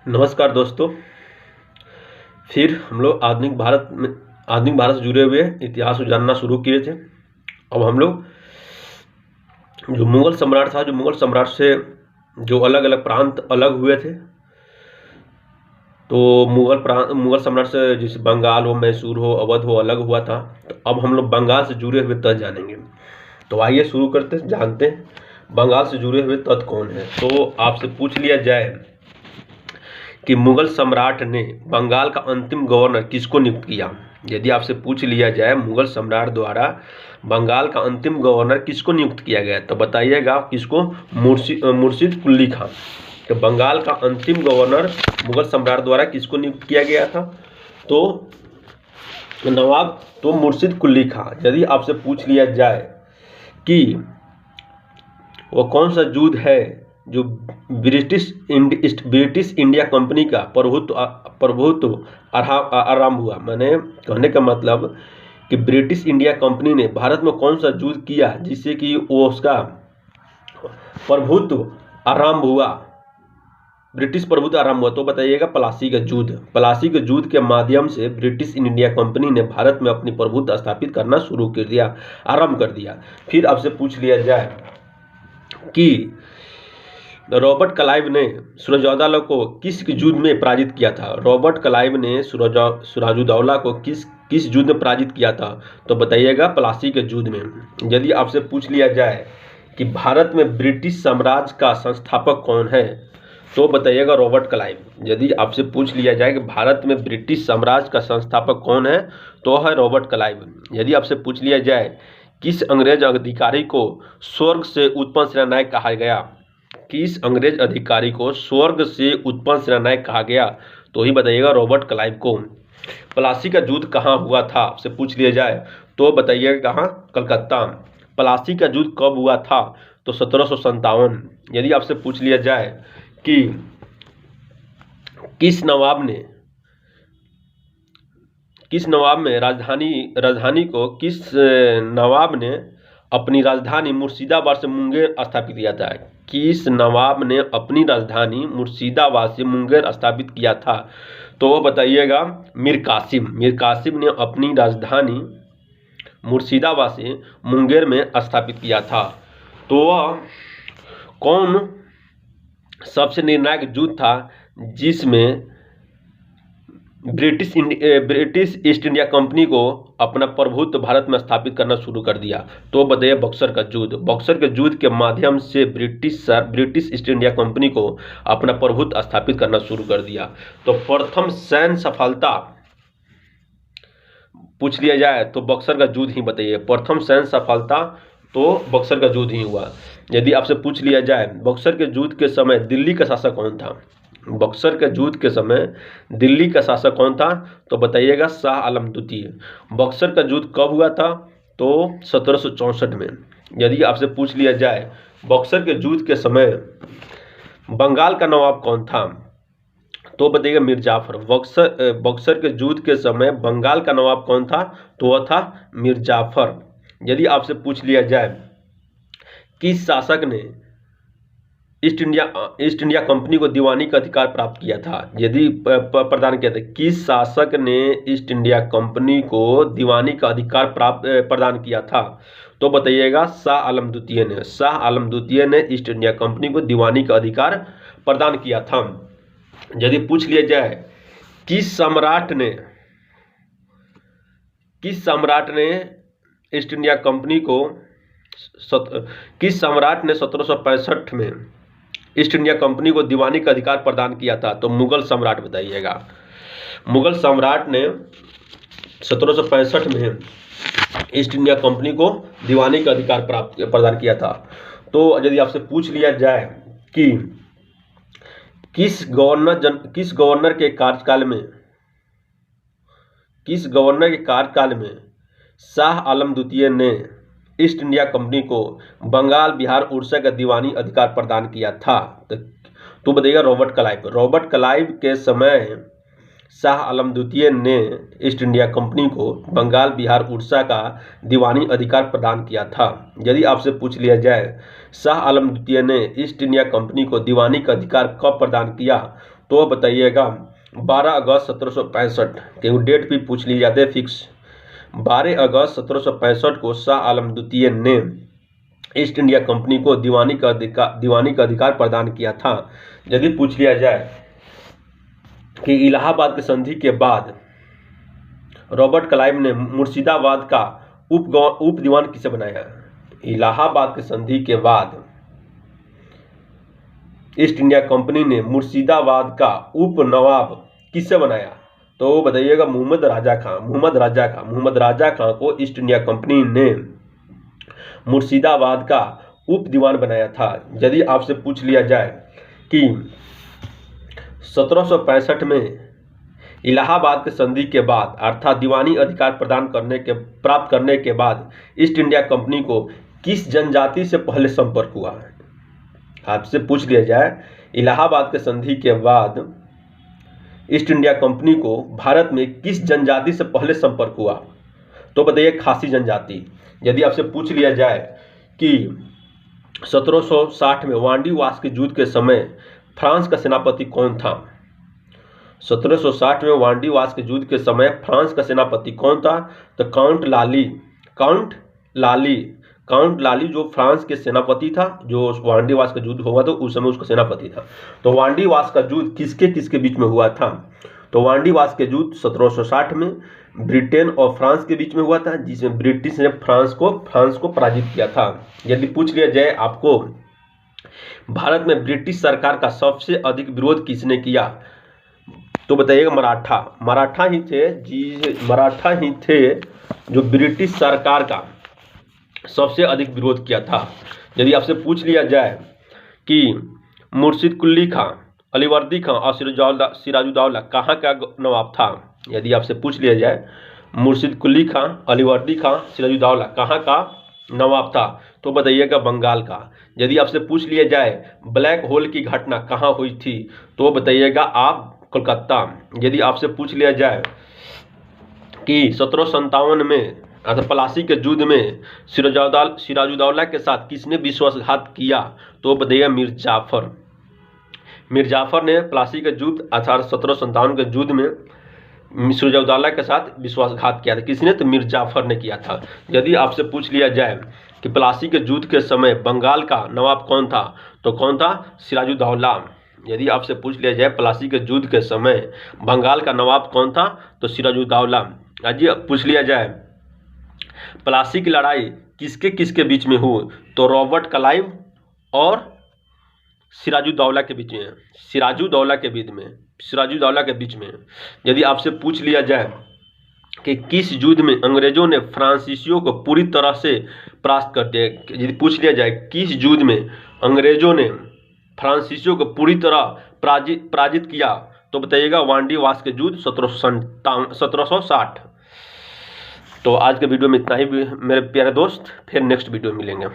नमस्कार दोस्तों। फिर हम लोग आधुनिक भारत से जुड़े हुए इतिहास को जानना शुरू किए थे। अब हम लोग जो मुगल सम्राट से जो अलग अलग प्रांत अलग हुए थे, तो मुगल सम्राट से जैसे बंगाल हो, मैसूर हो, अवध हो अलग हुआ था। तो अब हम लोग बंगाल से जुड़े हुए तथ्य जानेंगे। तो आइए शुरू करते जानते हैं बंगाल से जुड़े हुए तथ्य कौन है। तो आपसे पूछ लिया जाए कि मुगल सम्राट ने बंगाल का अंतिम गवर्नर किसको नियुक्त किया। यदि आपसे पूछ लिया जाए मुगल सम्राट द्वारा बंगाल का अंतिम गवर्नर किसको नियुक्त किया गया, तो बताइएगा किसको। मुर्शिद कुली खान। तो बंगाल का अंतिम गवर्नर मुगल सम्राट द्वारा किसको नियुक्त किया गया था, तो नवाब मुर्शिद कुली खान। यदि आपसे पूछ लिया जाए कि वो कौन सा युद्ध है जो ब्रिटिश इंडिया कंपनी का प्रभुत्व आरंभ हुआ, मैंने कहने का मतलब कि ब्रिटिश इंडिया कंपनी ने भारत में कौन सा युद्ध किया जिससे कि वो उसका प्रभुत्व आरंभ हुआ, ब्रिटिश प्रभुत्व आरंभ हुआ, तो बताइएगा प्लासी का युद्ध। प्लासी के युद्ध के माध्यम से ब्रिटिश इंडिया कंपनी ने भारत में अपनी प्रभुत्व स्थापित करना शुरू कर दिया, आरंभ कर दिया। फिर आपसे पूछ लिया जाए कि रॉबर्ट क्लाइव ने सिराजुद्दौला को किस युद्ध में पराजित किया था। रॉबर्ट क्लाइव ने सिराजुद्दौला को किस युद्ध में पराजित किया था, तो बताइएगा प्लासी के युद्ध में। यदि आपसे पूछ लिया जाए कि भारत में ब्रिटिश साम्राज्य का संस्थापक कौन है, तो बताइएगा रॉबर्ट क्लाइव। यदि आपसे पूछ लिया जाए कि भारत में ब्रिटिश साम्राज्य का संस्थापक कौन है, तो है रॉबर्ट क्लाइव। यदि आपसे पूछ लिया जाए किस अंग्रेज अधिकारी को स्वर्ग से उत्पन्न सेनानायक कहा गया, किस अंग्रेज अधिकारी को स्वर्ग से उत्पन्न सेनानायक कहा गया, तो ही बताइएगा रॉबर्ट क्लाइव को। प्लासी का युद्ध कहाँ हुआ था आपसे पूछ लिया जाए, तो बताइएगा कहाँ, कलकत्ता। प्लासी का युद्ध कब हुआ था, तो 1757। यदि आपसे पूछ लिया जाए कि किस नवाब ने अपनी राजधानी मुर्शिदाबाद से मुंगेर स्थापित किया था। किस नवाब ने अपनी राजधानी मुर्शिदाबाद से मुंगेर स्थापित किया था, तो वो बताइएगा मीर कासिम ने अपनी राजधानी मुर्शिदाबाद से मुंगेर में स्थापित किया था। तो वह कौन सबसे निर्णायक युद्ध था जिसमें ब्रिटिश ईस्ट इंडिया कंपनी को अपना प्रभुत्व भारत में स्थापित करना शुरू कर दिया, तो बताइए बक्सर का युद्ध। बक्सर के युद्ध के माध्यम से ब्रिटिश ईस्ट इंडिया कंपनी को अपना प्रभुत्व स्थापित करना शुरू कर दिया। तो प्रथम सैन्य सफलता पूछ लिया जाए तो बक्सर का युद्ध ही बताइए। प्रथम सैन्य सफलता तो बक्सर का युद्ध ही हुआ। यदि आपसे पूछ लिया जाए बक्सर के युद्ध के समय दिल्ली का शासक कौन था, बक्सर के युद्ध के समय दिल्ली का शासक कौन था, तो बताइएगा शाह आलम द्वितीय। बक्सर का युद्ध कब हुआ था, तो 1764 में। यदि आपसे पूछ लिया जाए बक्सर के युद्ध के समय बंगाल का नवाब कौन था, तो बताइएगा मीर जाफर। बक्सर के युद्ध के समय बंगाल का नवाब कौन था, तो वह था मीर जाफर। यदि आपसे पूछ लिया जाए किस शासक ने ईस्ट इंडिया कंपनी को दीवानी का अधिकार प्राप्त किया था, यदि प्रदान किया था, किस शासक ने ईस्ट इंडिया कंपनी को दीवानी का अधिकार प्रदान किया था, तो बताइएगा शाह आलम द्वितीय ने। शाह आलम द्वितीय ने ईस्ट इंडिया कंपनी को दीवानी का अधिकार प्रदान किया था। यदि पूछ लिया जाए किस सम्राट ने ईस्ट इंडिया कंपनी को किस सम्राट ने 1765 में ईस्ट इंडिया कंपनी को दीवानी का अधिकार प्रदान किया था, तो मुगल सम्राट बताइएगा। मुगल सम्राट ने 1765 में ईस्ट इंडिया कंपनी को दीवानी का अधिकार प्रदान किया था। तो यदि आपसे पूछ लिया जाए कि किस गवर्नर के कार्यकाल में शाह आलम द्वितीय ने ईस्ट इंडिया कंपनी को बंगाल, बिहार, उड़ीसा का दीवानी अधिकार प्रदान किया था, तो बताइएगा रॉबर्ट क्लाइव। रॉबर्ट क्लाइव के समय शाह आलम द्वितीय ने ईस्ट इंडिया कंपनी को बंगाल, बिहार, उड़ीसा का दीवानी अधिकार प्रदान किया था। यदि आपसे पूछ लिया जाए शाह आलम द्वितीय ने ईस्ट इंडिया कंपनी को दीवानी का अधिकार कब प्रदान किया, तो बताइएगा 12 अगस्त 1765, क्योंकि डेट भी पूछ ली जाते हैं फिक्स। 12 अगस्त 1765 को शाह आलम द्वितीय ने ईस्ट इंडिया कंपनी को दीवानी का अधिकार प्रदान किया था। यदि पूछ लिया जाए कि इलाहाबाद की संधि के बाद रॉबर्ट क्लाइव ने मुर्शिदाबाद का उप दीवान किसे बनाया? इलाहाबाद की संधि के बाद ईस्ट इंडिया कंपनी ने मुर्शिदाबाद का उप नवाब किसे बनाया? तो बताइएगा मोहम्मद राजा खां को ईस्ट इंडिया कंपनी ने मुर्शिदाबाद का उप दीवान बनाया था। यदि आपसे पूछ लिया जाए कि 1765 में इलाहाबाद के संधि के बाद अर्थात दीवानी अधिकार प्राप्त करने के बाद ईस्ट इंडिया कंपनी को किस जनजाति से पहले संपर्क हुआ? आपसे पूछ लिया जाए इलाहाबाद के संधि के बाद ईस्ट इंडिया कंपनी को भारत में किस जनजाति से पहले संपर्क हुआ? तो बताइए खासी जनजाति। यदि आपसे पूछ लिया जाए कि 1760 में वांडी वास्के युद्ध के समय फ्रांस का सेनापति कौन था? 1760 में वांडी वास्के युद्ध के समय फ्रांस का सेनापति कौन था? तो काउंट लाली जो फ्रांस के सेनापति था, जो वांडी वास का युद्ध हुआ तो उस समय उसका सेनापति था। तो वांडी वास का युद्ध किसके किसके बीच में हुआ था? तो वांडी वास के युद्ध 1760 में ब्रिटेन और फ्रांस के बीच में हुआ था, जिसमें ब्रिटिश ने फ्रांस को पराजित किया था। यदि पूछ लिया जाए आपको भारत में ब्रिटिश सरकार का सबसे अधिक विरोध किसने किया? तो बताइएगा मराठा ही थे जो ब्रिटिश सरकार का सबसे अधिक विरोध किया था। यदि आपसे पूछ लिया जाए कि मुर्शिद कुली खां, अलीवर्दी खां और सिराजुद्दौला कहाँ का नवाब था? यदि आपसे पूछ लिया जाए मुर्शिद कुली खां, अलीवर्दी खां, सिराजुद्दौला कहाँ का नवाब था? तो बताइएगा बंगाल का। यदि आपसे पूछ लिया जाए ब्लैक होल की घटना कहाँ हुई थी? तो बताइएगा आप कोलकाता। यदि आपसे पूछ लिया जाए कि 1757 में अर्थात प्लासी के युद्ध में सिराजुद्दौला के साथ किसने विश्वासघात किया? तो बताइएगा मीर जाफर ने प्लासी के युद्ध अर्थात 1757 के युद्ध में सिराजुद्दौला के साथ विश्वासघात किया था। किसने? तो मीर जाफर ने किया था। यदि आपसे पूछ लिया जाए कि प्लासी के युद्ध के समय बंगाल का नवाब कौन था? तो कौन था? सिराजुद्दौला। यदि आपसे पूछ लिया जाए प्लासी के युद्ध के समय बंगाल का नवाब कौन था? तो सिराजुद्दौला। यदि पूछ लिया जाए प्लासी की लड़ाई किसके किसके बीच में हुई? तो रॉबर्ट क्लाइव और सिराजुद्दौला के बीच में, सिराजुद्दौला के बीच में। यदि आपसे पूछ लिया जाए कि किस युद्ध में अंग्रेजों ने फ्रांसीसियों को पूरी तरह से परास्त कर दिया? यदि पूछ लिया जाए किस युद्ध में अंग्रेजों ने फ्रांसीसियों को पूरी तरह पराजित किया? तो बताइएगा वांडी वास के युद्ध 1760। तो आज के वीडियो में इतना ही मेरे प्यारे दोस्त, फिर नेक्स्ट वीडियो में मिलेंगे।